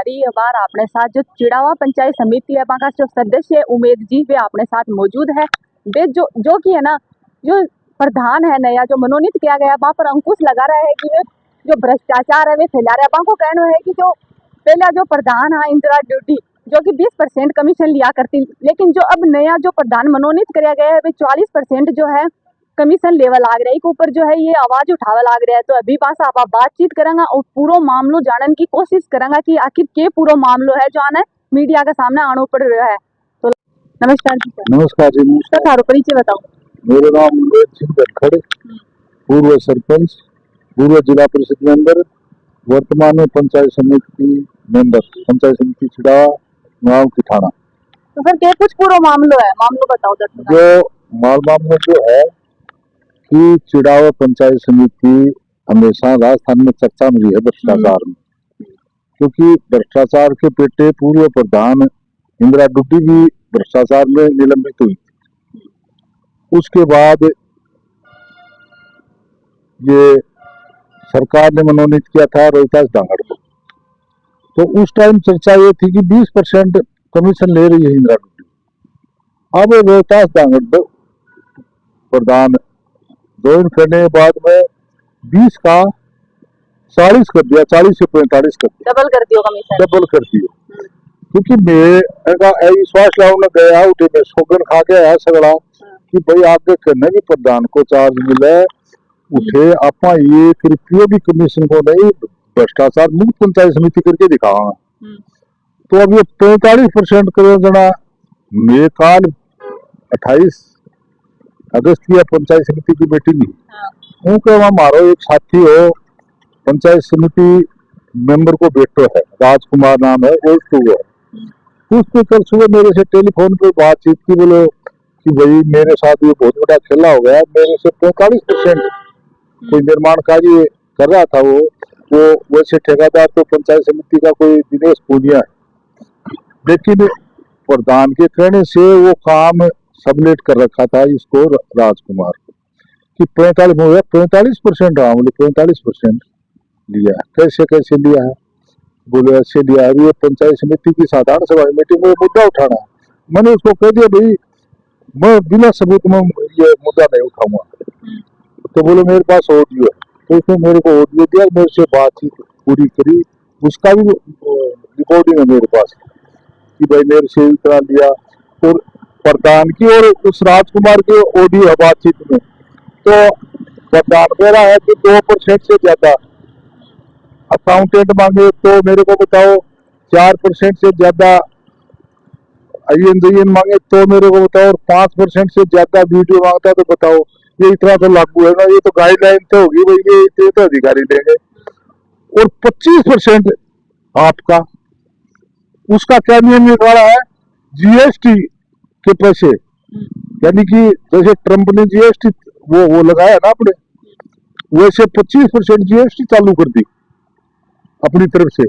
रही है बार अपने साथ जो चिड़ावा पंचायत समिति है वहाँ का जो सदस्य है उमेद जी वे अपने साथ मौजूद है। वे जो कि है ना जो प्रधान है नया जो मनोनीत किया गया वहाँ पर अंकुश लगा रहा है कि वे जो भ्रष्टाचार है वे फैला रहे हैं। वहाँ को कहना है कि जो पहला जो प्रधान है इंदिरा ड्यूटी जो कि 20% कमीशन लिया करती, लेकिन जो अब नया जो प्रधान मनोनीत किया गया है वे 40% जो है कमीशन लेवल लाग रहा है। एक ऊपर जो है ये आवाज उठावा लाग रहा है। तो अभी पास आप बातचीत करेंगे और पूरा मामलो जानने की कोशिश करेंगे कि आखिर के पूरा मामलो है जो आने मीडिया के सामने आना पड़ रहा है। तो नमस्कार जी सर। नमस्कार जी। नमस्कार। थारो परिचय बताओ। मेरा नाम उमेद सिंह धनखड़, पूर्व सरपंच, पूर्व जिला परिषद मेंबर, वर्तमान में पंचायत समिति मेंबर, पंचायत समिति चिड़ावा गाँव की थाना। तो सर क्या कुछ पूरा मामलो है, मामलो बताओ दर्शकों। जो मामला जो है कि चिड़ावा पंचायत समिति हमेशा राजस्थान में चर्चा में रही है भ्रष्टाचार में, क्योंकि भ्रष्टाचार के पेटे पूर्व प्रधान इंदिरा डुड्डी भी भ्रष्टाचार में निलंबित हुई। उसके बाद ये सरकार ने मनोनीत किया था रोहितास डांगड़ को। तो उस टाइम चर्चा ये थी कि 20% कमीशन ले रही है इंदिरा डुड्डी। अब रोहितास डांगड़ प्रधान ज्वाइन करने के बाद में 20 का 40 कर दिया, 40 से 45 कर दिया, डबल कर दियो कमीशन, डबल कर दियो। क्योंकि मैं विश्वास लाऊं गया उठे में सोगन खा के आया सगड़ा कि भाई आपके करने भी प्रधान को चार्ज मिले उठे आप 1 रुपये भी कमीशन को नहीं, भ्रष्टाचार मुक्त पंचायत समिति करके दिखावा। तो अब ये 45% करो जना मैं काल 28 अगस्त की पंचायत समिति की मीटिंग हुई। वहाँ मारो एक साथी हो पंचायत समिति मेंबर को बेटो है, राजकुमार नाम है, ओल्ड टू है। उसके कल सुबह मेरे से टेलीफोन पर बातचीत की, बोलो कि भाई मेरे साथ ये बहुत बड़ा खेला हो गया, मेरे से 45% कोई निर्माण कार्य कर रहा था वो वैसे ठेकेदार तो पंचायत समिति का कोई दिनेश पूनिया है, लेकिन प्रधान के कहने से वो काम सबलेट कर रखा था इसको राजकुमार को कि 45% रहा, बोले 45% लिया, कैसे लिया है, बोले ऐसे लिया है। ये पंचायत समिति की साधारण सभा मीटिंग में मुद्दा उठाना है। मैंने उसको कह दिया भाई मैं बिना सबूत में ये मुद्दा नहीं उठाऊंगा। तो बोले मेरे पास ऑडियो है। तो उसने मेरे को ऑडियो दिया, मेरे से बातचीत पूरी करी, उसका भी रिकॉर्डिंग है मेरे पास कि भाई मेरे से इतना लिया। और प्रधान की और उस राजकुमार की ऑडियो है बातचीत में। तो प्रधान कह रहा है कि 2% से ज्यादा अकाउंटेंट मांगे तो मेरे को बताओ, 4% से ज्यादा INJN मांगे तो मेरे को बताओ, और 5% से ज्यादा वीडियो मांगता तो बताओ। ये इतना तो लागू है ना, ये तो गाइडलाइन तो होगी भाई, ये तो अधिकारी लेंगे। और 25% आपका उसका क्या नियम निकाला है, GST के पैसे, यानी कि जैसे ट्रंप ने GST वो लगाया ना अपने, वैसे 25% GST चालू कर दी अपनी तरफ से।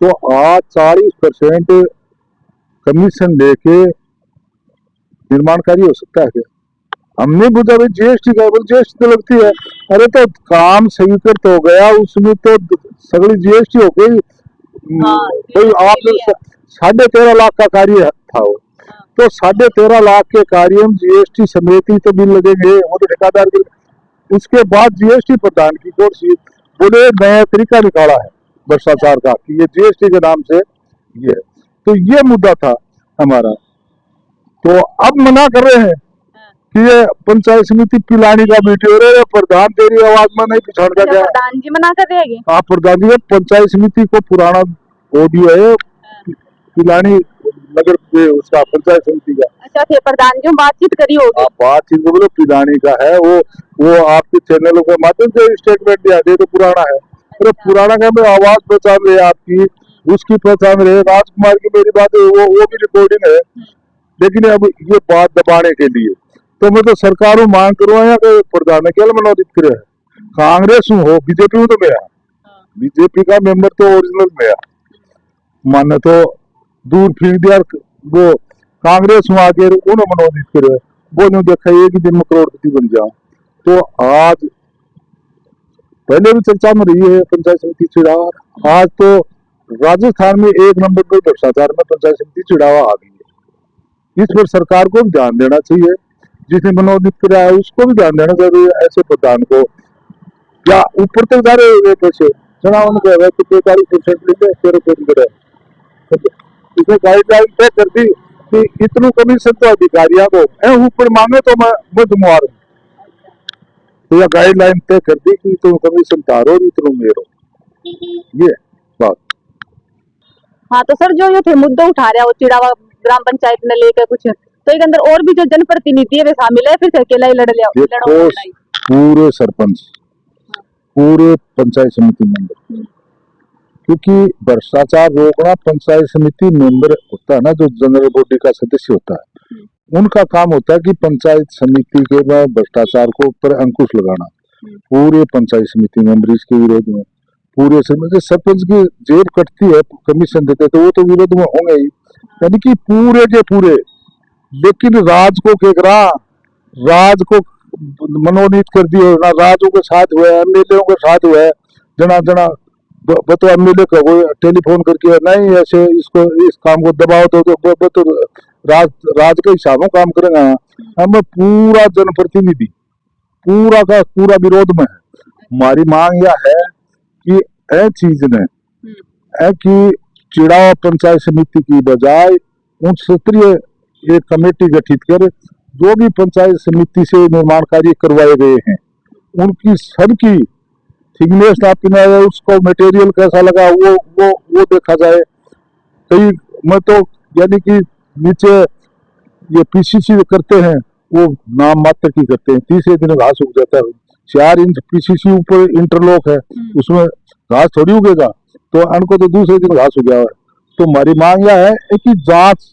तो आज 40% कमीशन लेके निर्माण कार्य हो सकता है क्या? हमने पूछा भाई GST का, बोल GST तो लगती है। अरे तो काम स्वीकृत हो गया, उसमें तो सगड़ी GST हो गई। भाई आपने 13.5 लाख का कार्य था वो, तो 13.5 लाख के कार्य में GST समेत ही तो बिल लगेंगे, वो तो ठेकेदार के। उसके बाद GST प्रधान की कोर्ट सी बोले नया तरीका निकाला है भ्रष्टाचार का कि ये GST के नाम से ये। तो ये मुद्दा था हमारा। तो अब मना कर रहे हैं कि ये पंचायत समिति पिलानी का वीडियो है, प्रधान तेरी आवाज में नहीं पिछाड़ का गया। प्रधान जी मना कर रहे हैं। हाँ, प्रधान जी पंचायत समिति को पुराना ऑडियो है पिलानी नगर के उसका पंचायत समिति का। अच्छा, फिर प्रधान जी बातचीत करी होगी। बातचीत बोलो पिलानी का है वो आपके चैनलों के माध्यम से स्टेटमेंट दिया, ये तो पुराना है। अरे पुराना का मैं आवाज पहचान रहे आपकी, उसकी पहचान रहे, राजकुमार की मेरी बात है, वो भी रिकॉर्डिंग है। लेकिन अब ये बात दबाने के लिए तो मैं तो सरकार मांग करूँ कि प्रधान ने क्या मनोनीत करे है, कांग्रेस हो बीजेपी हूँ तो मैं बीजेपी का मेंबर तो ओरिजिनल में माने तो दूर फेंक दिया, वो कांग्रेस हुआ आगे उन्होंने मनोनीत करे, वो नहीं देखा एक ही दिन में करोड़पति बन जाओ। तो आज पहले भी चर्चा में रही है पंचायत समिति चिड़ावा, आज तो राजस्थान में एक नंबर पर भ्रष्टाचार में पंचायत समिति चिड़ावा आ गई है। इस पर सरकार को भी ध्यान देना चाहिए, जिसने मनोनीत किया है उसको भी ध्यान देना जरूरी है। ऐसे प्रधान को क्या ऊपर तक जा रहे हैं पैसे, चुनाव में कह रहे हैं कि 43% लेंगे, 13% इसने गाइडलाइन तय कर दी कि इतनु कमीशन तो अधिकारियों को है, ऊपर मांगे तो मैं जुम्मेवार हूँ। तो यह गाइडलाइन तय कर दी कि इतनु कमीशन तारो इतनु मेरो, ये बात। हाँ तो सर जो थे मुद्दा उठा रहा है वो चिड़ावा ग्राम पंचायत ने लेकर कुछ, तो एक अंदर और भी जो जनप्रतिनिधि है वे शामिल है, फिर अकेला ही लड़ लिया देखो पूरे सरपंच, पूरे पंचायत समिति मेंबर, क्योंकि भ्रष्टाचार रोकना पंचायत समिति मेंबर होता है ना, जो जनरल बॉडी का सदस्य होता है, उनका काम होता है कि पंचायत समिति के भ्रष्टाचार को पर अंकुश लगाना। पूरे पंचायत समिति मेंबर इसके विरोध में, पूरे सरपंच की जेब कटती है कमीशन देते तो वो तो विरोध में होंगे ही, यानी कि पूरे के पूरे। लेकिन राज को केकरा, राज को मनोनीत कर दिए ना, राजों के साथ हुआ है, एमएलए के साथ हुआ है, जना जना बतो एमएलए को टेलीफोन करके नहीं ऐसे इसको इस काम को दबाओ तो राज राज के हिसाबों काम करेंगे। हम पूरा जनप्रतिनिधि पूरा का पूरा विरोध में है। हमारी मांग यह है कि ए चीज ने है कि चिड़ावा पंचायत समिति की बजाय उच्च स्तरीय एक कमेटी गठित कर जो भी पंचायत समिति से निर्माण कार्य करवाए गए हैं उनकी सबकी थिकनेस नापी है, उसको मटेरियल कैसा लगा वो देखा जाए। कई मैं तो यानी कि नीचे ये पीसीसी करते हैं वो नाम मात्र की करते हैं, तीसरे दिन घास उग जाता है। 4 इंच पीसीसी ऊपर इंटरलॉक है, उसमें घास थोड़ी उगेगा, तो अनको तो दूसरे दिन घास उग गया है। तो हमारी मांग यह है कि जांच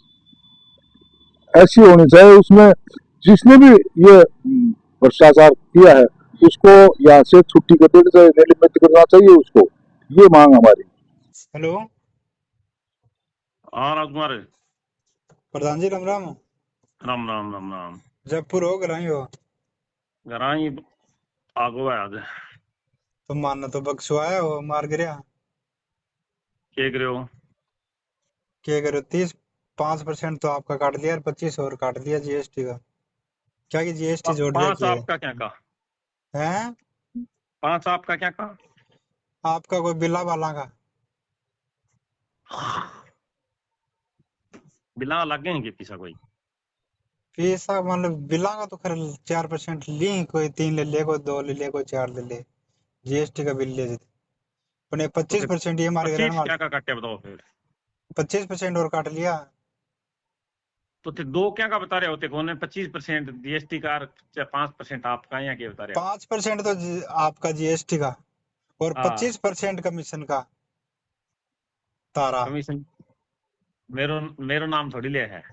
ऐसी होनी चाहिए, उसमें जिसने भी ये भ्रष्टाचार किया है उसको यहाँ से छुट्टी कर देनी चाहिए, निलंबित करना चाहिए उसको, ये मांग हमारी। हेलो हाँ राजकुमार, प्रधान जी, राम राम। राम राम राम राम। जयपुर हो गराई हो गराई आगो है आज तो मानना तो बक्सवाया हो मार गिरा के करो क्या करो 35% तो आपका काट दिया और 25 और काट दिया जीएसटी का। क्या कि जीएसटी जोड़ दिया 5 आपका क्या कहा है 5 आपका क्या कहा आपका कोई बिल्ला वाला का बिना लगे कि पीछा कोई पैसा मतलब बिल्ला का तो खैर 4% ली, कोई 3 ले ले, कोई 2 ले ले, कोई 4 ले ले, जीएसटी का बिल ले जाते अपने 25% ये मार गया 25 क्या काटे बताओ फिर 25% और काट लिया। तो थे 2 क्या का बता रहे होते कौन है 25% जीएसटी का 5% आपका या क्या बता रहे 5% तो आपका जीएसटी का और हाँ। 25% कमीशन का तारा कमीशन मेरो मेरो नाम थोड़ी ले है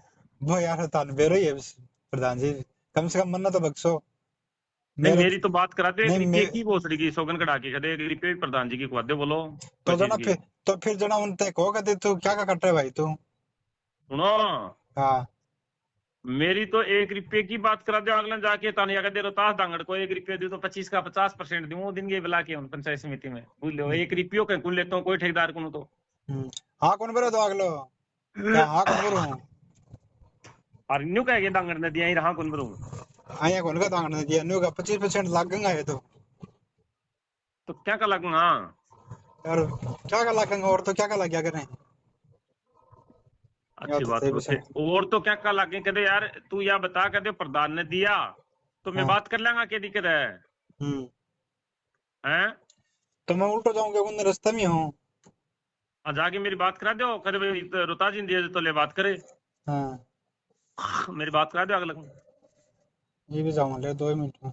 वो यार तान बेरो ही है प्रधान जी, कम से कम मन्ना तो बख्शो। नहीं मेरी तो बात कराते नहीं, एक की भोसड़ी की सौगन कटा के खड़े एक रिपे प्रधान जी की खुआदे बोलो तो जना फिर जना उनते को कहते तू क्या कट रहा भाई तू सुनो हाँ मेरी तो 1 रुपये की बात करा दो अगला जाके तानिया का दे रोहतास दांगड़ को 1 रुपये दे तो 25 का 50% दूं दिन के बुला के उन पंचायत समिति में बोल लो 1 रुपये का कुल लेता हूँ कोई ठेकेदार को तो हाँ कौन बरो तो अगलो क्या हाँ कौन बरो और न्यू कह के दांगड़ ने दिया ही रहा कौन बरू आया कौन का दांगड़ ने दिया न्यू का 25% लगेगा है तो क्या का लगूंगा यार क्या का लगेगा और तो क्या का लग गया करें अच्छी बात है और तो क्या का लगे कहते यार तू या बता कहते प्रधान ने दिया तो मैं बात कर लेंगा क्या दिक्कत है हैं तो मैं उल्टो जाऊंगा उन रास्ते में हूँ जाके मेरी बात करा दो कहते भाई रोहतास जी दिए तो ले बात करे मेरी बात करा दो अगले ये भी जाऊंगा ले 2 मिनट में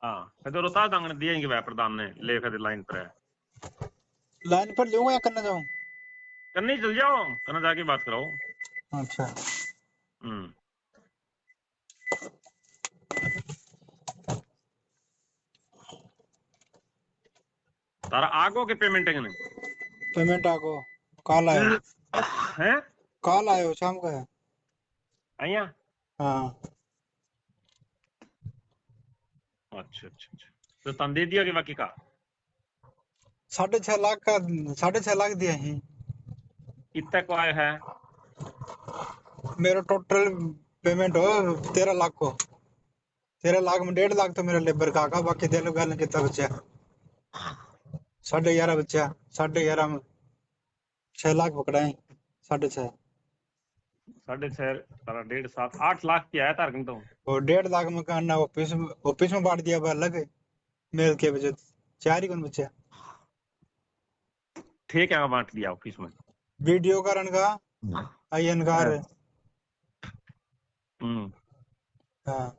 हाँ कहते रोहतास दांगड़ दिए भाई प्रधान ने ले कहते लाइन पर है लाइन पर लूंगा या करना जाऊं करने चल जाओ करना जाके बात कराओ अच्छा तारा आगो के पेमेंट है पेमेंट आगो कॉल आयो हैं कॉल आयो शाम का है आया हाँ अच्छा अच्छा अच्छा तो तुम दे दिया कि बाकी का 6.5 लाख का 6.5 लाख दिया ही कितना को आया है? मेरा टोटल पेमेंट हो 13 लाख को। 13 लाख में 1.5 लाख तो मेरा लेबर का आगा, बाकी दे लो गल कितना बचा? 11.5 बचा। 11.5 में 6 लाख पकड़ाए। 6.5 6.5 तारा 1.5 7 8 लाख की आया तार तो। और 1.5 लाख में करना ऑफिस में बांट दिया अलग मेल के बचे 4 ही कौन बचा। ठीक है, बांट दिया ऑफिस में। वीडियो कारण का आईएन कार। हाँ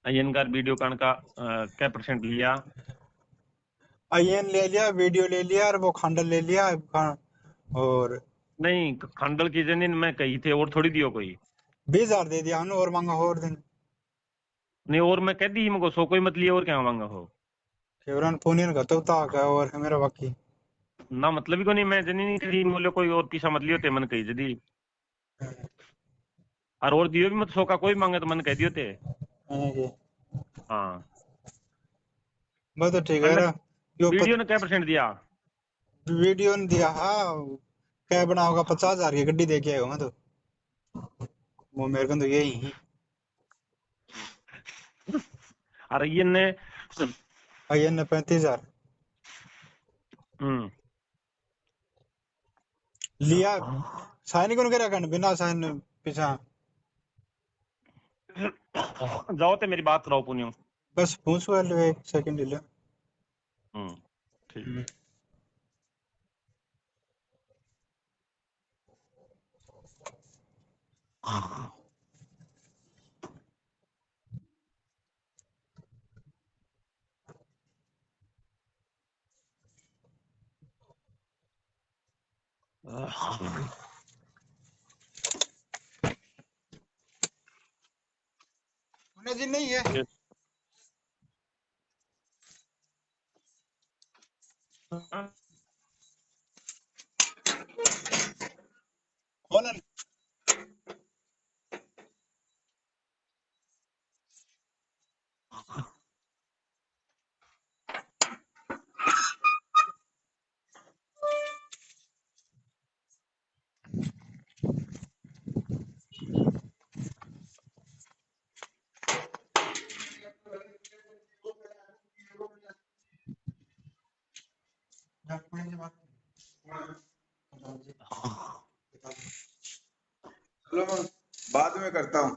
अयनगार वीडियो कान का क्या % लिया? आईएन ले लिया, वीडियो ले लिया और वो खंडल ले लिया। और नहीं, खंडल की जमीन में कही थे और थोड़ी दियो कोई। 20,000 दे दिया और मांगा और दिन। नहीं, और मैं कह दी मुझको सो कोई मत लिया और क्या मांगा हो शिवरान फोनियन का तो और है मेरा बाकी ना, मतलब ही को नहीं। मैं जनी नहीं कही मोले कोई और किसा मत लियो ते मन कही जदी और दियो भी मत सो का कोई मांगे तो मन कह दियो ते। हाँ, बस तो ठीक है ना। यो वीडियो ने क्या % दिया? वीडियो ने दिया। हाँ क्या बना होगा 50,000 की गड्डी दे के आएगा मैं तो। वो मेरे को तो यही और ये ने आईएन ने 35,000 लिया। साइन कौन करेगा करने बिना साइन पीछा। जाओ ते मेरी बात कराओ पुनियो। बस पूछ वाले 1 सेकंड ले लो। ठीक। उन्हें जी नहीं है। खोलन चलो मैं बाद में करता हूँ।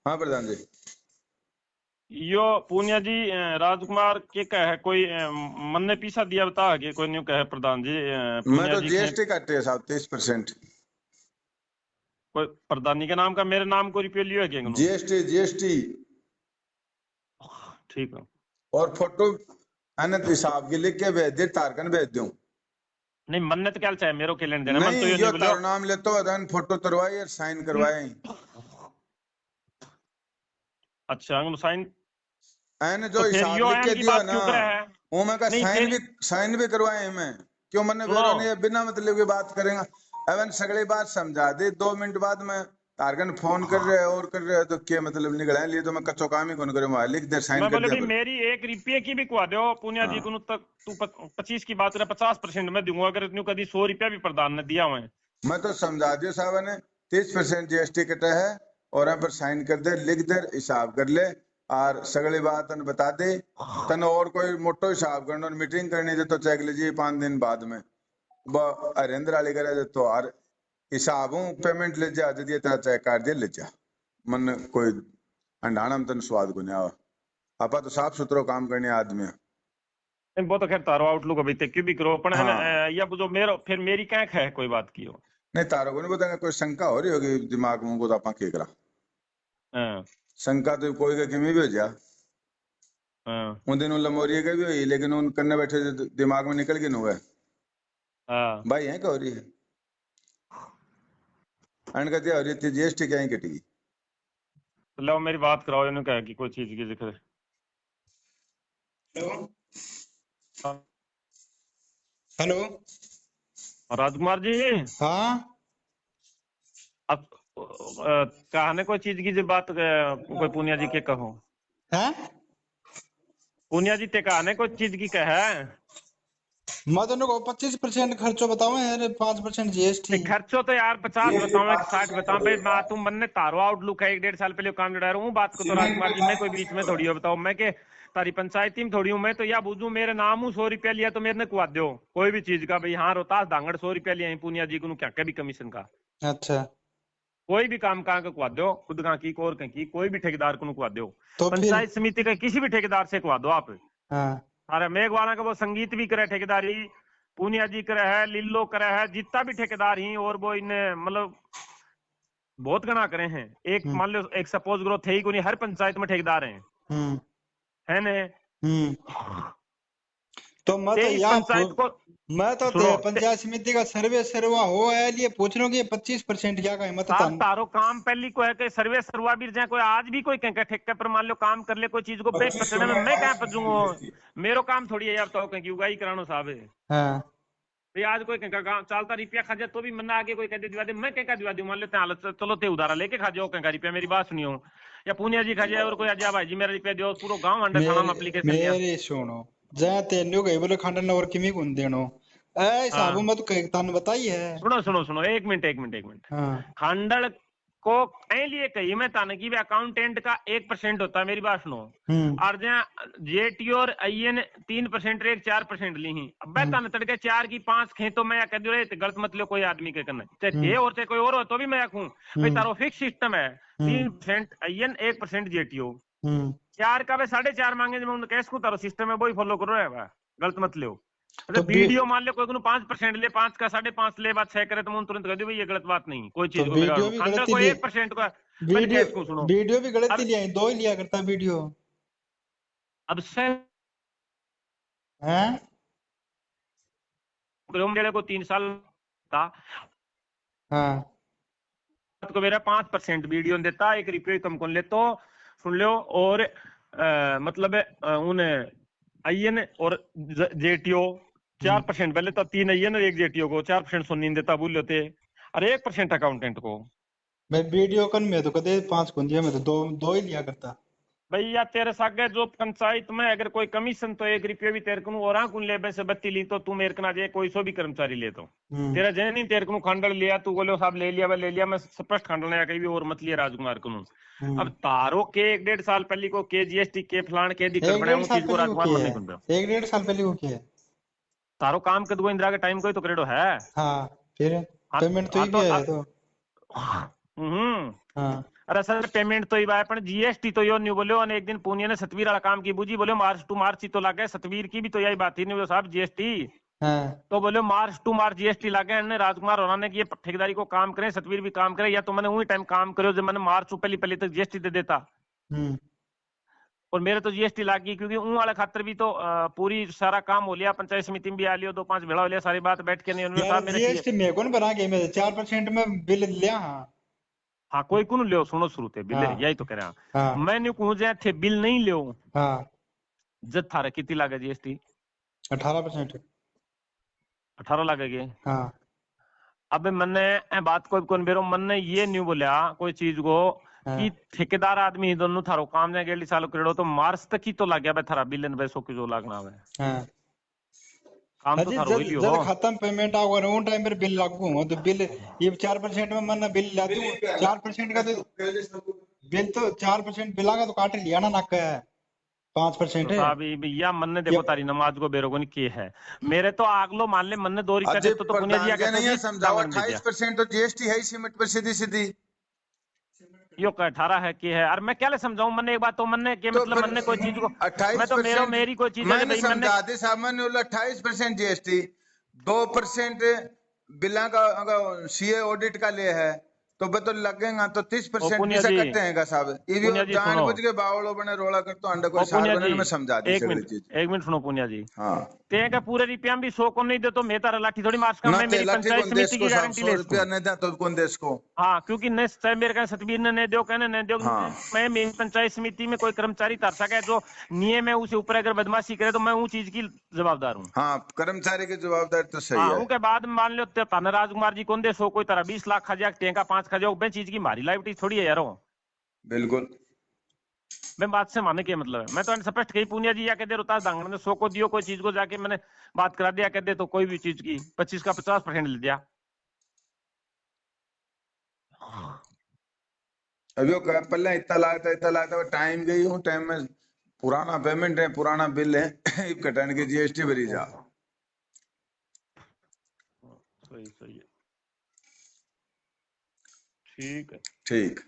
हाँ प्रधान जी। यो पूनिया जी राजकुमार के कहे कोई मन ने पीसा दिया बता के कोई न्यू कहे प्रधान जी मैं पूनिया तो जी जीएसटी काटे है साहब 30%। कोई प्रधानी के नाम का मेरे नाम को रुपये लियो है क्या इन्होंने? जीएसटी ठीक है। और फोटो अनंत हिसाब के लिख के भेज दे, तारकन भेज दूं। नहीं मन्नत क्या चाहिए मेरे को लेने देना। मन नहीं तो ये यो नहीं तार बोला नाम लेते हो अदन फोटो तरवाई और साइन करवाए। अच्छा साइन एन जो तो फिर हिसाब यो लिख आयन के की दियो बात ना क्यों करे है? वो मैं का नहीं फिर साइन भी करवाए मैं क्यों मन्ने सुनो। वेरो ने बिना मतलब की बात करेंगे। एवन सगली बात समझा दे 2 मिनट बाद में तारकन फोन कर रहे और कर रहे तो क्या मतलब निकला है लिए तो मैं कच्चो काम ही कौन करूँ लिख दे साइन मैं कर बोले दिया भाई बोले। मेरी 1 रुपये की भी कुआ दो पुनिया जी हाँ को तक तू 25 की बात करे 50% में दूंगा अगर इतनी कभी 100 रुपया भी प्रधान ने दिया हुआ है। मैं तो समझा दियो साहब ने 30% जीएसटी कटा है और यहाँ पर साइन कर दे लिख दे हिसाब कर ले और सगली बात तन बता दे तन और कोई मोटो हिसाब करना मीटिंग करनी दे तो चेक लीजिए 5 दिन बाद में हरेंद्र वाली करे तो और हिसाब हूँ पेमेंट ले जा दिए तेरा चेक काट दिया ले जा मन कोई अंडाना में तन स्वाद को नहीं आवा। आपा तो साफ सुथरो काम करने आदमी है। वो तो खैर तारो आउटलुक अभी तक क्यों भी करो पर हाँ या जो मेरो फिर मेरी क्या है कोई बात की हो। नहीं तारो को नहीं बताएंगे कोई शंका हो रही होगी दिमाग में को तो आपा के करा हाँ, शंका तो कोई का किमी भी हो जा हाँ, उन दिन लमोरिया का भी हुई लेकिन उन करने बैठे जो दिमाग में निकल के न हुआ हाँ। भाई है क्या हो रही है अन कहती हो रही थी जीएसटी क्या ही कटेगी। तो लो मेरी बात कराओ इन्होंने कहा कि कोई चीज की जिक्र हेलो राजकुमार जी हाँ अब कहने कोई चीज की जो बात कोई पुनिया जी के कहो हैं पुनिया जी ते कहने कोई चीज की कहे मैं तो 25% खर्चो बताओ यार, 5% जीएसटी। खर्चो तो यार 50 बताओ, 60 बताओ भाई। तुम मन ने तारो आउटलुक है 1-1.5 साल पहले काम जड़ा रहा हूँ बात को तो राजकुमार जी, मैं कोई बीच में थोड़ी हो बताओ, मैं के तारी पंचायती में थोड़ी हूँ। मैं तो या बुझू मेरे नाम हूँ 100 रुपया लिया तो मेरे ने कुआ दो कोई भी चीज का भाई। हाँ रोहतास धांगड़ 100 रुपया लिया पूनिया जी को क्या क्या भी कमीशन का अच्छा कोई भी काम कहाँ का कुआ दो, खुद का की कोर की कोई भी ठेकेदार को कुआ दो, तो फिर पंचायत समिति के किसी भी ठेकेदार से कुआ दो आप। हाँ अरे मेघवाला का वो संगीत भी करे ठेकेदारी, पूनिया जी करे है, लिल्लो करे है, जितना भी ठेकेदार ही और वो इन्हें मतलब बहुत गणा करे हैं। एक हम्म मान लो एक सपोज करो थे ही को नहीं, हर पंचायत में ठेकेदार हैं हम्म है ने। तो मैं तो तेईस यहाँ पंचायत को मैं तो सुनो पंचायत समिति का सर्वा हो है लिए पूछ रहा हूँ कि 25% क्या का है, मैं तो साहब तारो काम पहली को है कि सर्वे सरवा भी जाए कोई आज भी कोई कहीं ठेके पर मान लो काम कर ले कोई चीज को बेच पचने में मैं कहाँ पजूंगा। मेरो काम थोड़ी है यार, तो कहीं उगाई करानो साहब है हाँ भाई। आज कोई कहीं का चालता रुपया खा जाए तो भी मन्ना आगे कोई कहते दिवा दे, मैं कहीं का दिवा दूं। मान लेते हैं चलो ते उधारा लेके खा जाओ कहीं का रुपया, मेरी बात सुनियो, या पूनिया जी खा जाए और कोई आ भाई जी मेरा रुपया दो, पूरा गांव अंडर थाना में एप्लीकेशन लिया। मेरे सुनो जहाँ तेन्यू गई बोले खंडन और किमी कुन देनो ऐ साबू हाँ मत तन बताई है। सुनो सुनो सुनो, एक मिनट एक मिनट एक मिनट। हाँ खांडल को ऐ लिए कही मैं ताने की अकाउंटेंट का 1% होता है, मेरी बात सुनो। और जहाँ जेटी और आईएन 3% एक 4% ली ही, अब मैं ताने तड़के 4 की 5 खे तो मैं कह दू गलत मत लो कोई आदमी के करना, चाहे थे और चाहे कोई और हो तो भी मैं आखूं भाई तारो फिक्स सिस्टम है 3% आईएन 1% जेटीओ 4 का वे 4.5 मांगे मैं उन्हें कैसे तारो सिस्टम है वही फॉलो करो है गलत मत लो। तो वीडियो मान लो कोई 5% ले 5 का 5.5 ले बात 6 करे तो मैं तुरंत कह दूं भाई ये गलत बात नहीं कोई चीज तो को वीडियो भी खंडर गलत को ही 1% का मैंने वीडियो कैसे को सुनो। वीडियो भी गलत ही अब लिया 2 ही लिया करता वीडियो अब से हैं। मेरे को 3 साल था हाँ को मेरा 5% वीडियो देता 1 रुपये कम कौन ले तो सुन लो। और मतलब उन आईएन और जेटीओ 4% पहले तो 3 आईएन और 1 जेटीओ को 4% सुन नहीं देता बोल लेते, और 1% अकाउंटेंट को। मैं वीडियो कन में तो कदे 5 कुन दिया मैं तो 2 ही लिया करता भैया तेरे सागे जो पंचायत में अगर कोई कमीशन तो 1 रुपये भी तेरे को और कुन ले से बत्ती ली तो तू मेरे कना जाए कोई सो भी कर्मचारी ले तो तेरा जय नहीं तेरे को खंडल लिया तू बोलो साहब ले लिया ले लिया, मैं स्पष्ट खंडल या कहीं भी और मत लिया राजकुमार को। अब तारो के 1-1.5 साल पहले को के जीएसटी के फलान के दिक्कत बने उस चीज को राजकुमार मन नहीं सुनता। 1-1.5 साल पहले को किया तारो काम कदुआ इंदिरा के टाइम को तो करेडो है। हाँ फिर पेमेंट तो ही भी है तो हाँ अरे सर पेमेंट तो ही बाय पण जीएसटी तो यो नहीं बोलो। और एक दिन पुनिया ने सतवीर वाला काम की बुझी बोले मार्च टू मार्च ही तो लागे, सतवीर की भी तो यही बात ही नहीं साहब जीएसटी हाँ तो बोले मार्च टू मार्च जीएसटी लागे ने राजकुमार होना ने कि ये ठेकेदारी को काम करे सतवीर भी काम करे, या तो मैंने वही टाइम काम करो जब मैंने मार्च टू पहले तक जीएसटी दे देता और मेरे तो जीएसटी लागी क्योंकि उन वाले खातर भी तो पूरी सारा काम हो लिया, पंचायत समिति में भी आ लियो 2-5 भेड़ा हो लिया सारी बात बैठ के नहीं उन्होंने साहब मेरे जीएसटी में कौन बना के मैं 4% में बिल लिया हाँ कोई कौन लियो सुनो शुरू थे बिल हाँ, यही तो कह रहा हाँ, मैं नहीं कहूँ जाए थे बिल नहीं लियो हाँ जब थारा कितनी लागे जीएसटी 18% 18 लागेगी। हाँ अब मैंने बात कोई कौन बेरो मन ने ये नहीं बोलिया कोई चीज को हाँ, कि ठेकेदार आदमी ही दोनों थारो काम जाए गेली चालू करेडो तो मार्च तक ही तो लग गया भाई थारा बिल इन पैसों की जो लागना है हाँ काम तो अजी थारो ही लियो खत्म पेमेंट आओगे उन टाइम पर बिल लागू हो तो बिल ये 4% में मन बिल ला दूं 4% का तो बिल तो 4% बिल आगा तो काट लिया ना नाक 5% है अभी भैया मन ने देखो तारी नमाज को बेरोगो नहीं की है मेरे तो आगलो मान ले मन ने 2 रुपया देते तो पुनिया जी प्रधान जी नहीं है समझाओ 28% तो जीएसटी है ही सीमेंट पर सीधी सीधी यो 18 है कि है। और मैं क्या ले समझाऊं मन ने एक बात तो मन ने के तो मतलब मन ने कोई चीज को 28% मैं तो मेरी कोई चीज है मैंने भाई मैंने समझा दी सामान्य 28% जीएसटी 2% बिला का अगर सीए ऑडिट का ले है तो बे तो लगेगा तो 30% पुनिया पैसा जी, कटते हैं साहब पुनिया जी जान सुनो बुझ के बावड़ो बने रोला कर तो अंडा ओ कोई सार पुनिया बने जी में समझा दी सगली चीज एक मिनट सुनो पुनिया जी हाँ ते का पूरे रुपया भी 100 को नहीं दे तो मैं तारा लाठी थोड़ी मार्च का ना मैं मेरी लाठी पंचायत कौन देश समिति को की साहब गारंटी 100 ले रुपया नहीं दे तो कौन देश को हाँ क्योंकि ने मेरे का सतवीर ने नहीं दो कहने नहीं दो हाँ। मैं मेरी पंचायत समिति में कोई कर्मचारी तर सके जो नियम है उसे ऊपर अगर बदमाशी करे तो मैं वो चीज की जवाबदार हूँ। हाँ कर्मचारी की जवाबदारी तो सही हाँ है उनके बाद में मान लो ताना राजकुमार जी कौन दे सो कोई तरह 20 लाख खा जाए टेंका 5 खा जाओ चीज की मारी लाइफ थोड़ी है यारो बिल्कुल मैं बात से माने के मतलब है मैं तो स्पष्ट कही पूनिया जी या कह दे रोहतास डांगण ने 100 को दियो कोई चीज को जाके मैंने बात करा दिया कह दे तो कोई भी चीज की 25 का 50% ले दिया। अभी पहले इतना लागता टाइम गई हूँ टाइम में पुराना पेमेंट है पुराना बिल है कटन की जीएसटी भरी जा। सही है ठीक है। ठीक।